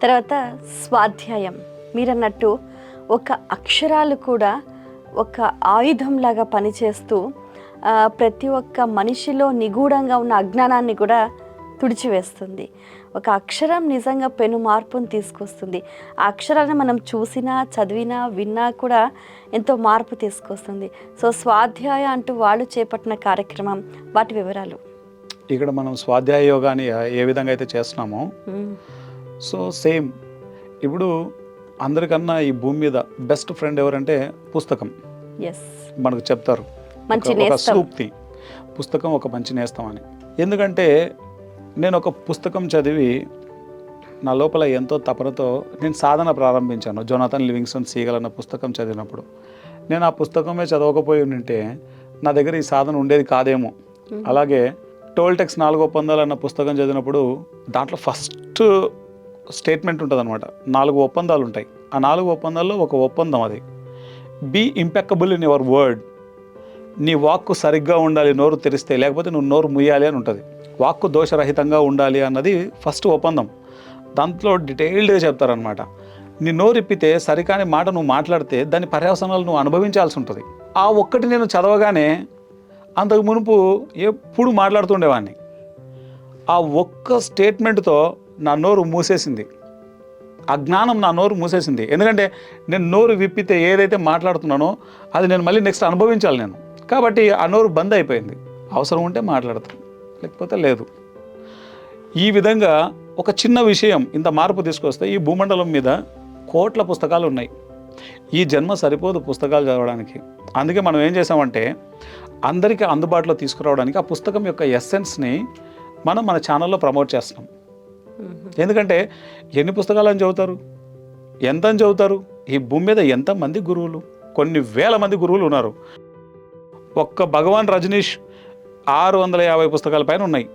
తర్వాత స్వాధ్యాయం, మీరన్నట్టు ఒక అక్షరాలు కూడా ఒక ఆయుధంలాగా పనిచేస్తూ ప్రతి ఒక్క మనిషిలో నిగూఢంగా ఉన్న అజ్ఞానాన్ని కూడా తుడిచివేస్తుంది. ఒక అక్షరం నిజంగా పెను మార్పును తీసుకొస్తుంది. ఆ అక్షరాన్ని మనం చూసినా, చదివినా, విన్నా కూడా ఎంతో మార్పు తీసుకొస్తుంది. సో స్వాధ్యాయ అంటూ వాళ్ళు చేపట్టిన కార్యక్రమం, వాటి వివరాలు. ఇక్కడ మనం స్వాధ్యాయ యోగాని ఏ విధంగా అయితే చేస్తున్నామో, సో సేమ్ ఇప్పుడు అందరికన్నా ఈ భూమి మీద బెస్ట్ ఫ్రెండ్ ఎవరంటే పుస్తకం. మనకు చెప్తారు ఒక సూక్తి, పుస్తకం ఒక మంచి నేస్తం అని. ఎందుకంటే నేను ఒక పుస్తకం చదివి నా లోపల ఎంతో తపనతో నేను సాధన ప్రారంభించాను. జోనాథన్ లివింగ్స్టన్ సీగల్ అన్న పుస్తకం చదివినప్పుడు నేను ఆ పుస్తకమే చదవకపోయి ఉంటే నా దగ్గర ఈ సాధన ఉండేది కాదేమో. అలాగే టోల్టెక్స్ 4 ఒప్పందాలు అన్న పుస్తకం చదివినప్పుడు దాంట్లో ఫస్ట్ స్టేట్మెంట్ ఉంటుంది అనమాట. 4 ఒప్పందాలు ఉంటాయి. ఆ 4 ఒప్పందాల్లో ఒక ఒప్పందం అది, be impeccable in your word. నీ వాక్కు సరిగ్గా ఉండాలి, నోరు తెరిస్తే, లేకపోతే నువ్వు నోరు ముయ్యాలి అని ఉంటుంది. వాక్కు దోషరహితంగా ఉండాలి అన్నది ఫస్ట్ ఒప్పందం. దాంట్లో డీటెయిల్డ్గా చెప్తారనమాట. నీ నోరు ఇప్పితే సరికాని మాట నువ్వు మాట్లాడితే దాని పర్యవసనాలు నువ్వు అనుభవించాల్సి ఉంటుంది. ఆ ఒక్కటి నేను చదవగానే అంతకు మునుపు ఎప్పుడు మాట్లాడుతుండేవాడిని. ఆ ఒక్క స్టేట్మెంట్తో నా నోరు మూసేసింది, ఆ జ్ఞానం నా నోరు మూసేసింది. ఎందుకంటే నేను నోరు విప్పితే ఏదైతే మాట్లాడుతున్నానో అది నేను మళ్ళీ నెక్స్ట్ అనుభవించాలి నేను. కాబట్టి ఆ నోరు బంద్ అయిపోయింది. అవసరం ఉంటే మాట్లాడతాను, లేకపోతే లేదు. ఈ విధంగా ఒక చిన్న విషయం ఇంత మార్పు తీసుకొస్తే ఈ భూమండలం మీద కోట్ల పుస్తకాలు ఉన్నాయి. ఈ జన్మ సరిపోదు పుస్తకాలు చదవడానికి. అందుకే మనం ఏం చేసామంటే అందరికీ అందుబాటులో తీసుకురావడానికి ఆ పుస్తకం యొక్క ఎస్సెన్స్ని మనం మన ఛానల్లో ప్రమోట్ చేస్తున్నాం. ఎందుకంటే ఎన్ని పుస్తకాలు అని చదువుతారు, ఎంత అని చదువుతారు? ఈ భూమి మీద ఎంతమంది గురువులు, కొన్ని వేల మంది గురువులు ఉన్నారు. ఒక్క భగవాన్ రజనీష్ 650 పుస్తకాల పైన ఉన్నాయి.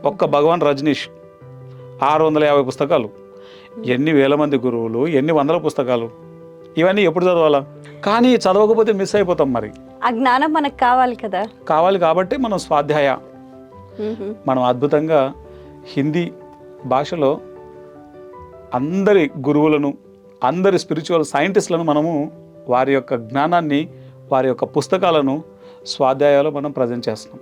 ఒక్క భగవాన్ రజనీష్ 650 పుస్తకాలు. ఎన్ని వేల మంది గురువులు, ఎన్ని వందల పుస్తకాలు, ఇవన్నీ ఎప్పుడు చదవాలా? కానీ చదవకపోతే మిస్ అయిపోతాం. మరి ఆ జ్ఞానం మనకు కావాలి కదా, కావాలి. కాబట్టి మనం స్వాధ్యాయ, మనం అద్భుతంగా హిందీ భాషలో అందరి గురువులను, అందరి స్పిరిచువల్ సైంటిస్టులను మనము వారి యొక్క జ్ఞానాన్ని, వారి యొక్క పుస్తకాలను స్వాధ్యాయాలు మనం ప్రజెంట్ చేస్తున్నాం.